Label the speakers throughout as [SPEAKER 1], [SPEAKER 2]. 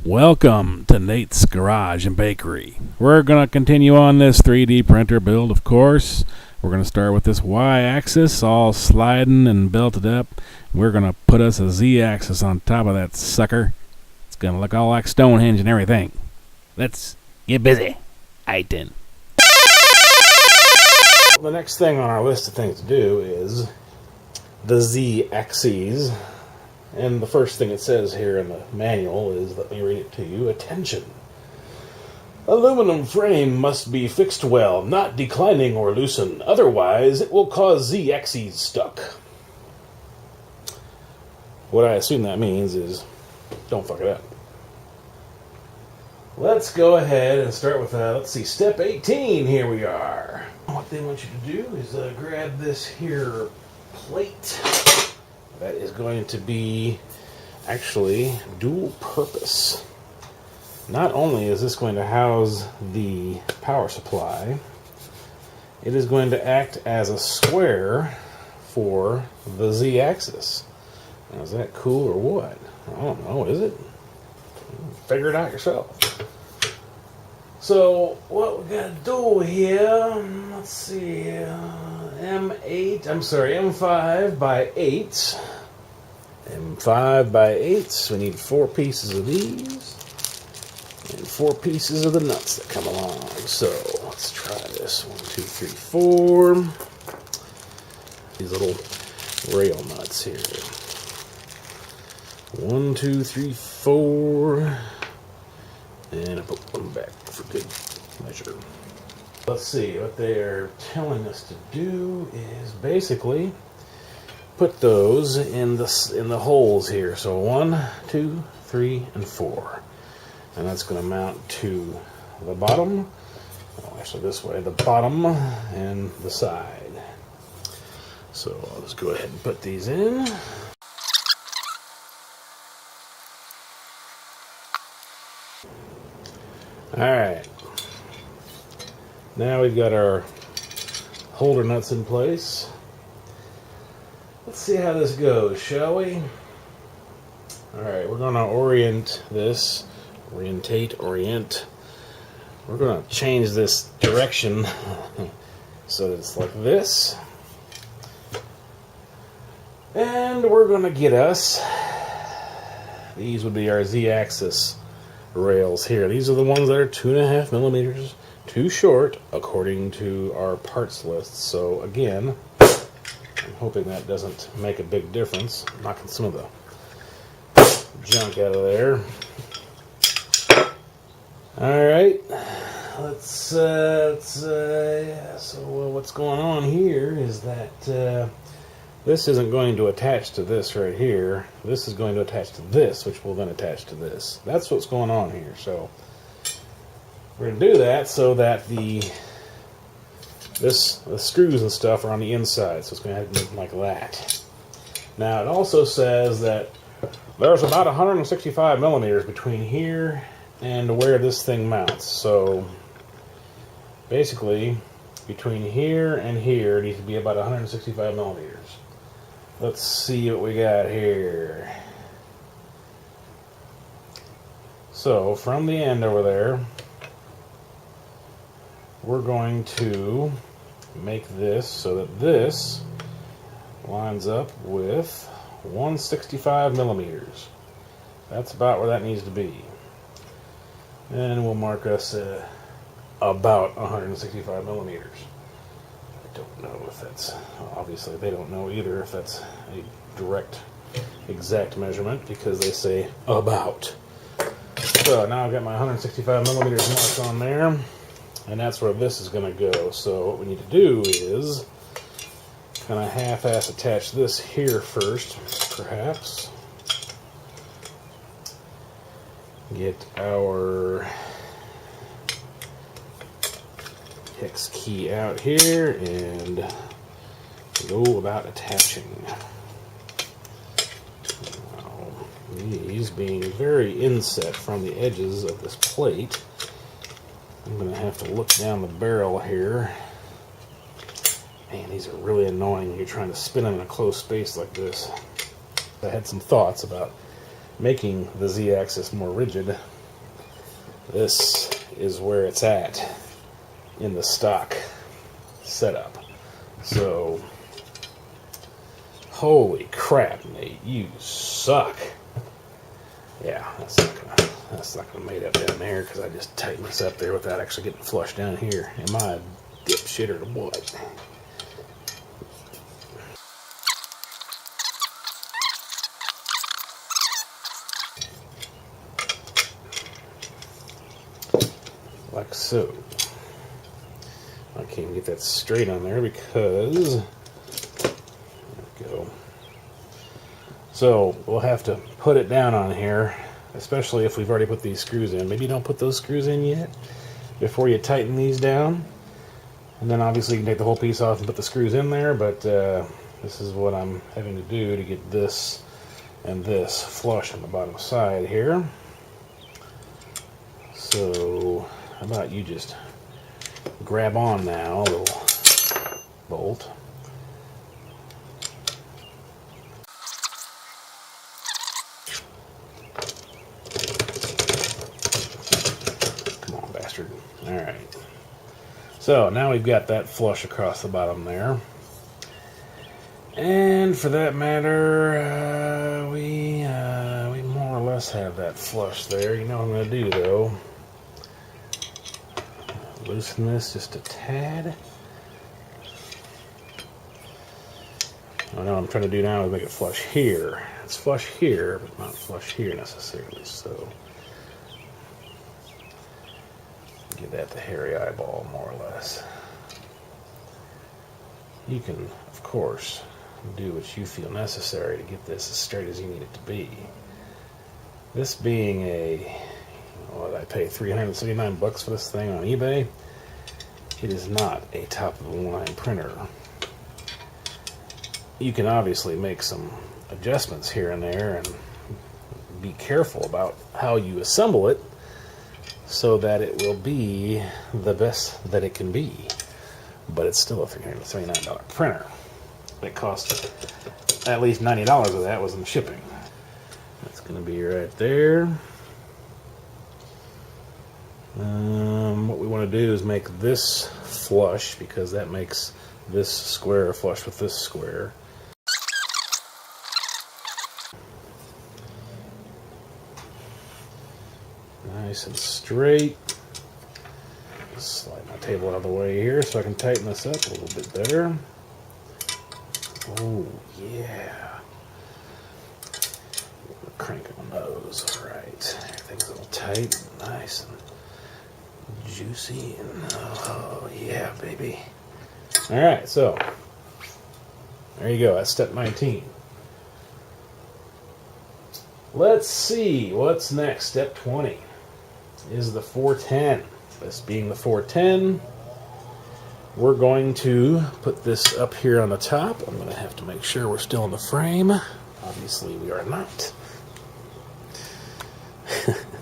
[SPEAKER 1] Welcome to Nate's Garage and Bakery. We're going to continue on this 3D printer build, of course. We're going to start with this Y-axis all sliding and belted up. We're going to put us a Z-axis on top of that sucker. It's going to look all like Stonehenge and everything. Let's get busy. Aightin'.
[SPEAKER 2] The next thing on our list of things to do is the Z-axis. And the first thing it says here in the manual is, let me read it to you, attention. Aluminum frame must be fixed well, not declining or loosen. Otherwise, it will cause Z-axes stuck. What I assume that means is, don't fuck it up. Let's go ahead and start with, let's see, step 18, here we are. What they want you to do is grab this here plate. That is going to be actually dual purpose. Not only is this going to house the power supply, it is going to act as a square for the Z-axis. Now, is that cool or what? I don't know, is it? Figure it out yourself. So, what we got to do here, let's see, M5 by 8. M5 by 8, we need 4 pieces of these, and 4 pieces of the nuts that come along. So, let's try this. 1, 2, 3, 4. These little rail nuts here. 1, 2, 3, 4. And I put one back for good measure. Let's see, what they're telling us to do is basically put those in the holes here. So 1, 2, 3, and 4. And that's going to mount to the bottom. Oh, actually this way, the bottom and the side. So I'll just go ahead and put these in. Alright, now we've got our holder nuts in place. Let's see how this goes, shall we? Alright, we're going to orient this, orient. We're going to change this direction so that it's like this. And we're going to get us, these would be our Z-axis rails here. These are the ones that are 2.5 millimeters too short according to our parts list. So again, I'm hoping that doesn't make a big difference. I'm knocking some of the junk out of there. Alright, let's yeah, so what's going on here is that this isn't going to attach to this right here. This is going to attach to this, which will then attach to this. That's what's going on here. So we're going to do that so that the screws and stuff are on the inside. So it's going to have to be like that. Now it also says that there's about 165 millimeters between here and where this thing mounts. So basically between here and here needs to be about 165 millimeters. Let's see what we got here. So from the end over there, we're going to make this so that this lines up with 165 millimeters. That's about where that needs to be. And we'll mark us about 165 millimeters. I don't know if that's, obviously they don't know either if that's a direct, exact measurement because they say about. So now I've got my 165 millimeters mark on there, and that's where this is going to go. So what we need to do is kind of half-ass attach this here first, perhaps. Get our hex key out here and go about attaching. Now, these being very inset from the edges of this plate, I'm going to have to look down the barrel here. Man, these are really annoying when you're trying to spin them in a closed space like this. I had some thoughts about making the Z-axis more rigid This is where it's at in the stock setup. So, holy crap, Nate, you suck. Yeah, that's not gonna mate up down there because I just tightened this up there without actually getting flush down here. Am I a dipshit or what? Like so. I can't get that straight on there because, there we go. So we'll have to put it down on here, especially if we've already put these screws in. Maybe don't put those screws in yet before you tighten these down. And then obviously you can take the whole piece off and put the screws in there, but this is what I'm having to do to get this and this flush on the bottom side here. So how about you just grab on now, a little bolt. Come on, bastard. Alright. So now we've got that flush across the bottom there. And for that matter, we more or less have that flush there. You know what I'm going to do though? Loosen this just a tad. I know what I'm trying to do now is make it flush here. It's flush here, but not flush here necessarily. So give that the hairy eyeball more or less. You can, of course, do what you feel necessary to get this as straight as you need it to be. This being a, what did I pay, $379 for this thing on eBay? It is not a top-of-the-line printer. You can obviously make some adjustments here and there and be careful about how you assemble it so that it will be the best that it can be. But it's still a $379 printer. It cost at least $90 of that was in shipping. That's going to be right there. What we want to do is make this flush because that makes this square flush with this square. Nice and straight. Slide my table out of the way here so I can tighten this up a little bit better. Oh, yeah. Crank on those. All right. Everything's a little tight, nice and juicy. And oh, yeah, baby. All right, so there you go. That's step 19. Let's see what's next. Step 20 is the 410. This being the 410, we're going to put this up here on the top. I'm going to have to make sure we're still in the frame. Obviously, we are not.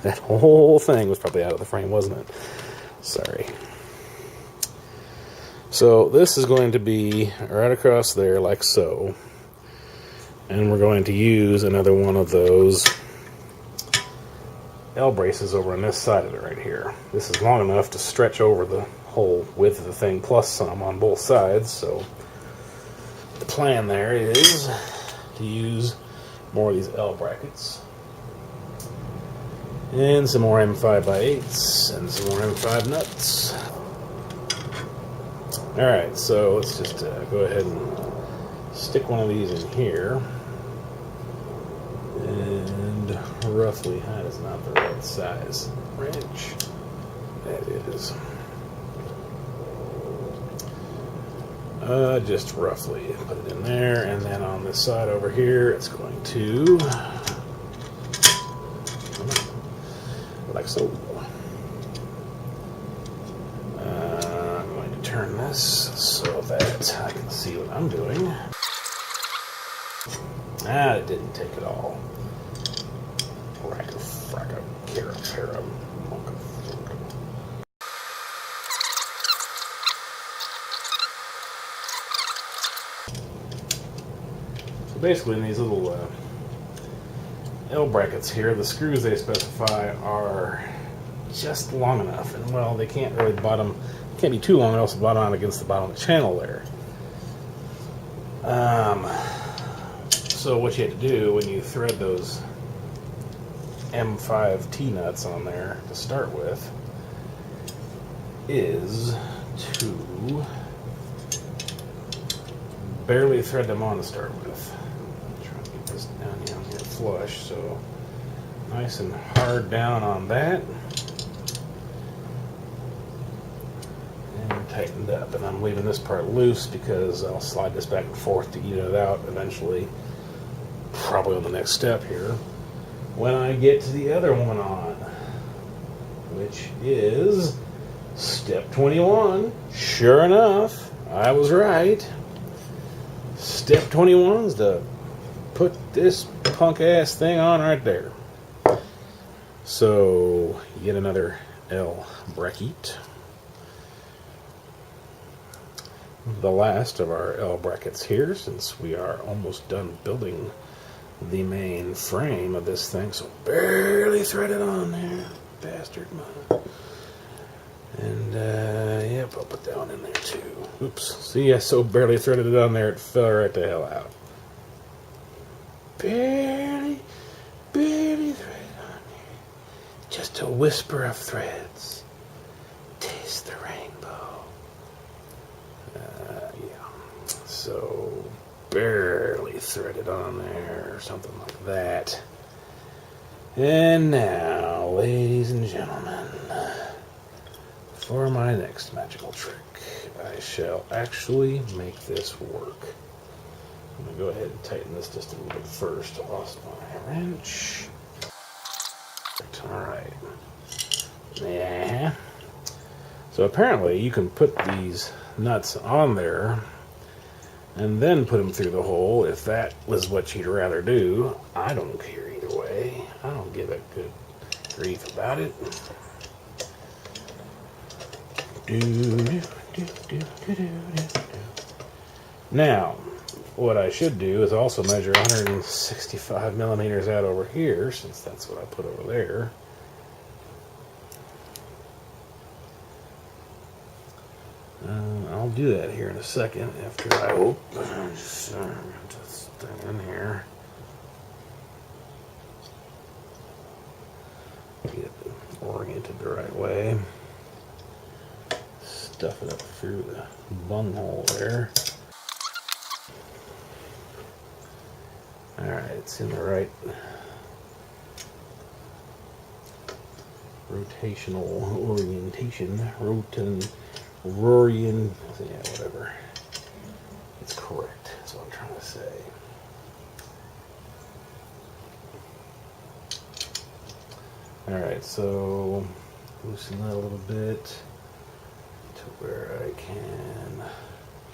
[SPEAKER 2] That whole thing was probably out of the frame, wasn't it? Sorry. So this is going to be right across there like so. And we're going to use another one of those L braces over on this side of it right here. This is long enough to stretch over the whole width of the thing plus some on both sides. So the plan there is to use more of these L brackets. And some more M5x8s and some more M5 nuts. Alright, so let's just go ahead and stick one of these in here. And roughly, that is not the right size wrench. That is. Just roughly put it in there, and then on this side over here, it's going to, like so. I'm going to turn this so that I can see what I'm doing. Ah, it didn't take it all. So basically, in these little L brackets here, the screws they specify are just long enough. And well, they can't really bottom, can't be too long, or else bottom out against the bottom of the channel there. So what you have to do when you thread those M5 T-nuts on there to start with is to barely thread them on to start with. I'm trying to get this down here flush, so nice and hard down on that. And tightened up. And I'm leaving this part loose because I'll slide this back and forth to get it out eventually, probably on the next step here, when I get to the other one on, which is step 21. Sure enough, I was right. Step 21 is to put this punk ass thing on right there. So, yet another L bracket. The last of our L brackets here, since we are almost done building the main frame of this thing. So barely threaded on there, bastard mine. And yep, I'll put that one in there too. Oops, see, I so barely threaded it on there, it fell right the hell out. Barely threaded on there. Just a whisper of threads. Taste the rainbow. Yeah, so barely threaded on there, or something like that. And now, ladies and gentlemen, for my next magical trick, I shall actually make this work. I'm going to go ahead and tighten this just a little bit first. I lost my wrench. Alright. Yeah. So apparently you can put these nuts on there and then put them through the hole if that was what you'd rather do. I don't care either way. I don't give a good grief about it. Now, what I should do is also measure 165 millimeters out over here, since that's what I put over there. I'll do that here in a second after I open this thing in here. Get it oriented the right way. Stuff it up through the bunghole there. Alright, it's in the right rotational orientation. Yeah, whatever. It's correct, that's what I'm trying to say. Alright, so loosen that a little bit to where I can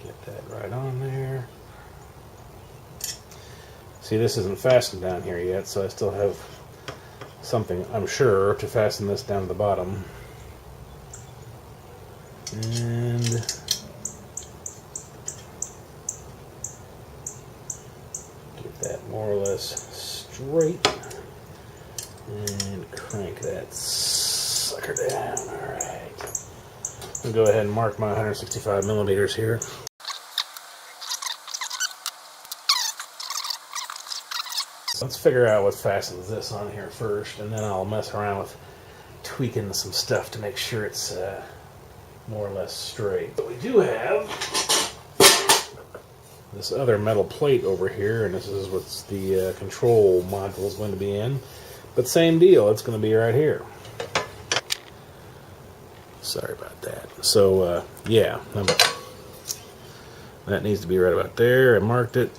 [SPEAKER 2] get that right on there. See, this isn't fastened down here yet, so I still have something, I'm sure, to fasten this down to the bottom. And get that more or less straight. And crank that sucker down. Alright. I'll go ahead and mark my 165 millimeters here. Let's figure out what fastens this on here first, and then I'll mess around with tweaking some stuff to make sure it's more or less straight. But we do have this other metal plate over here, and this is what the control module is going to be in. But same deal, it's going to be right here. Sorry about that. So, yeah, that needs to be right about there. I marked it.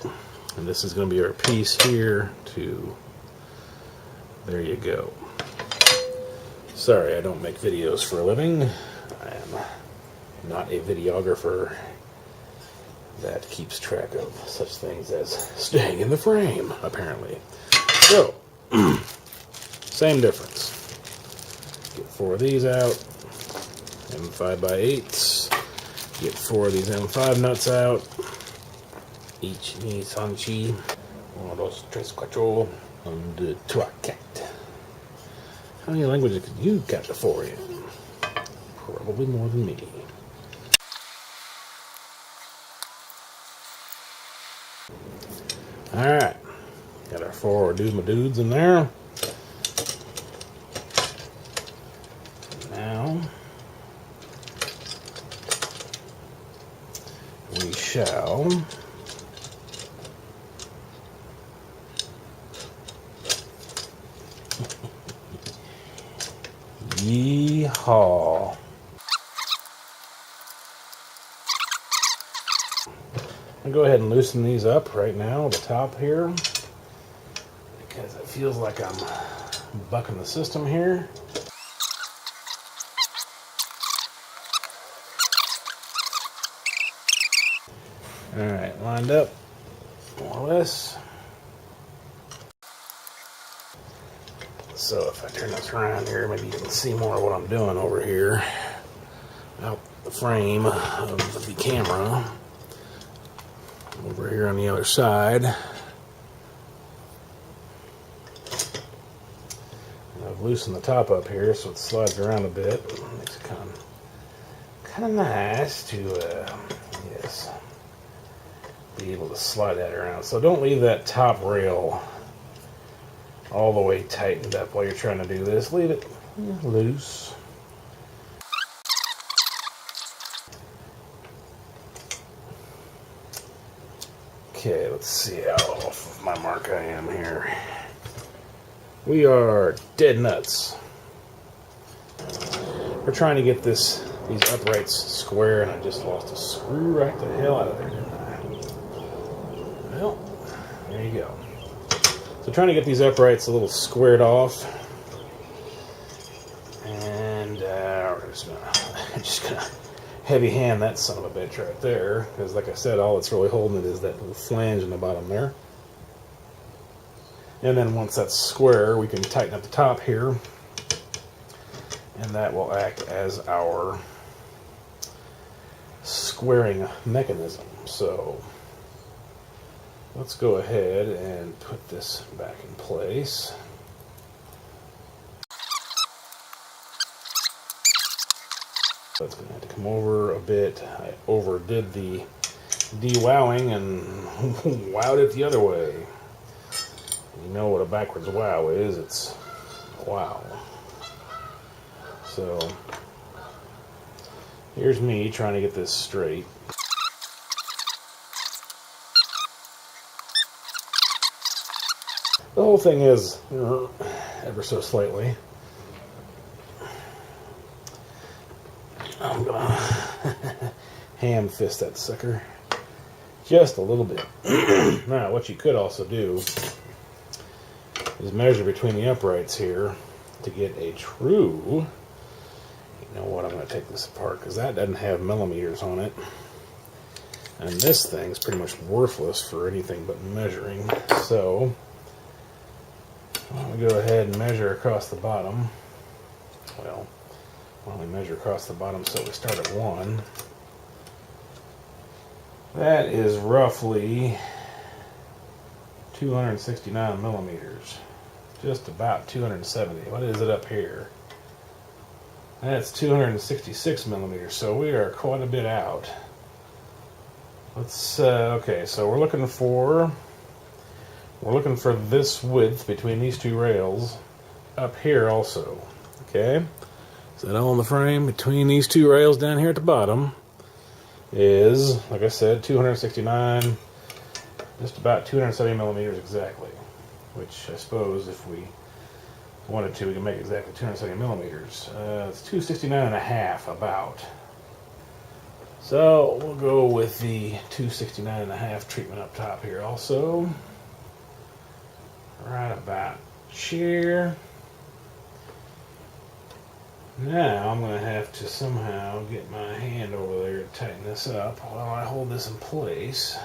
[SPEAKER 2] And this is going to be our piece here to, there you go. Sorry, I don't make videos for a living. I am not a videographer that keeps track of such things as staying in the frame, apparently. So, same difference. Get 4 of these out, M5x8s. Get 4 of these M5 nuts out. Each ni sanchi, 1, 2, 3, 4, 1, 2, 3, 4. How many languages could you got before you? Probably more than me. Alright. Got our 4 dudes in there. Now we shall yeehaw. I'll go ahead and loosen these up right now, the top here, because it feels like I'm bucking the system here. Alright, lined up, more or less. So if I turn this around here, maybe you can see more of what I'm doing over here. Out the frame of the camera. Over here on the other side. I've loosened the top up here so it slides around a bit. Makes it kind of nice to, yes, be able to slide that around. So don't leave that top rail all the way tightened up while you're trying to do this. Leave it loose. Okay, let's see how off of my mark I am here. We are dead nuts. We're trying to get these uprights square, and I just lost a screw right the hell out of there, didn't I? Well, there you go. So trying to get these uprights a little squared off, and we're just gonna heavy hand that son of a bitch right there, because like I said, all it's really holding it is that little flange in the bottom there. And then once that's square, we can tighten up the top here, and that will act as our squaring mechanism. So let's go ahead and put this back in place. That's going to have to come over a bit. I overdid the de-wowing and wowed it the other way. You know what a backwards wow is. It's wow. So here's me trying to get this straight. The whole thing is ever so slightly. I'm gonna ham fist that sucker just a little bit. Now, what you could also do is measure between the uprights here to get a true. You know what? I'm going to take this apart because that doesn't have millimeters on it, and this thing's pretty much worthless for anything but measuring. So I'm going to go ahead and measure across the bottom. Well, why don't we measure across the bottom so we start at 1. That is roughly 269 millimeters. Just about 270. What is it up here? That's 266 millimeters, so we are quite a bit out. Let's, okay, so we're looking for this width between these two rails up here also. Okay? So that all in the frame between these two rails down here at the bottom is, like I said, 269, just about 270 millimeters exactly. Which I suppose if we wanted to, we can make exactly 270 millimeters. It's 269 and a half about. So we'll go with the 269 and a half treatment up top here also. Right about here. Now I'm going to have to somehow get my hand over there to tighten this up while I hold this in place.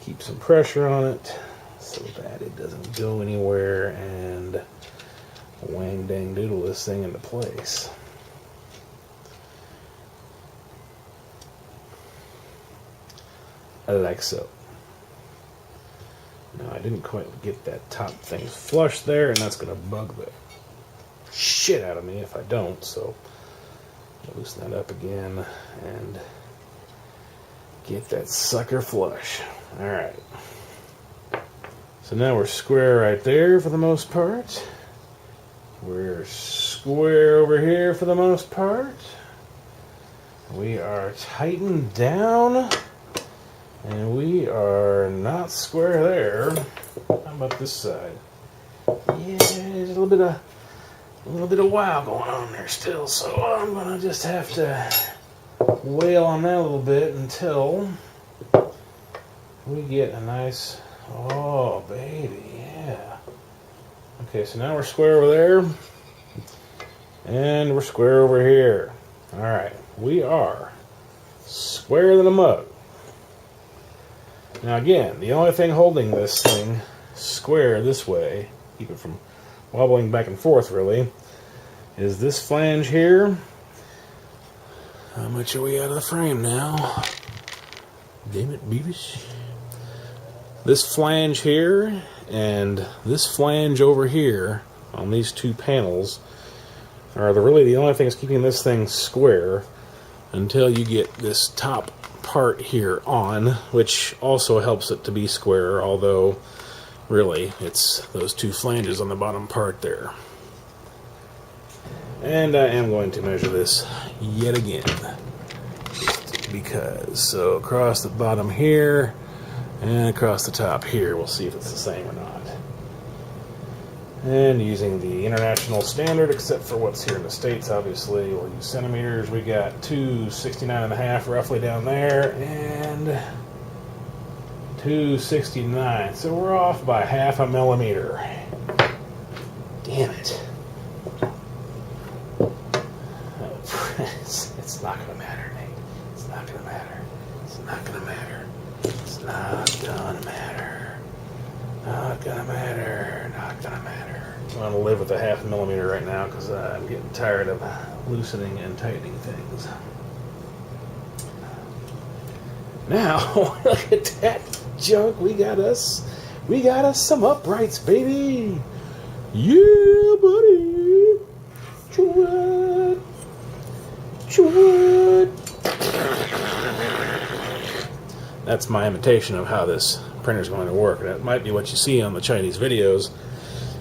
[SPEAKER 2] Keep some pressure on it so that it doesn't go anywhere and wang dang doodle this thing into place. like so. Now I didn't quite get that top thing flush there, and that's going to bug the shit out of me if I don't, so loosen that up again and get that sucker flush. Alright. So now we're square right there for the most part. We're square over here for the most part. We are tightened down. And we are not square there. How about this side? Yeah, there's a little bit of wow going on there still, so I'm gonna just have to wail on that a little bit until we get a nice, oh baby, yeah. Okay, so now we're square over there, and we're square over here. All right, we are squarer than a mug. Now again, the only thing holding this thing square this way, keep it from wobbling back and forth really, is this flange here. How much are we out of the frame now? Damn it, Beavis. This flange here and this flange over here on these two panels are really the only things keeping this thing square until you get this top part here on, which also helps it to be square, although really it's those two flanges on the bottom part there. And I am going to measure this yet again, just because. So across the bottom here and across the top here, we'll see if it's the same or not. And using the international standard, except for what's here in the States, obviously, we'll use centimeters. We got 269.5 roughly down there, and 269. So we're off by 0.5 millimeter. Damn it. It's not going to matter, Nate. It's not going to matter. It's not going to matter. It's not going to matter. Not going to matter. Not going to matter. I'm going to live with a 0.5 millimeter right now because I'm getting tired of loosening and tightening things. Now, look at that junk. We got us some uprights, baby. Yeah, buddy. Chewat. Chewat. That's my imitation of how this printer is going to work. That might be what you see on the Chinese videos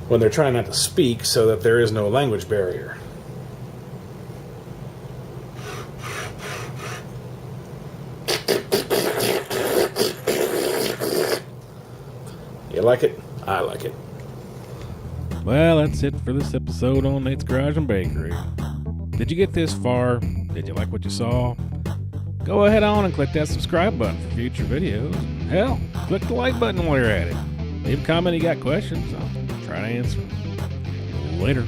[SPEAKER 2] when they're trying not to speak so that there is no language barrier. You like it? I like it.
[SPEAKER 1] Well, that's it for this episode on Nate's Garage and Bakery. Did you get this far? Did you like what you saw? Go ahead on and click that subscribe button for future videos. Hell, click the like button while you're at it. Leave a comment if you got questions. I'll try to answer. Later.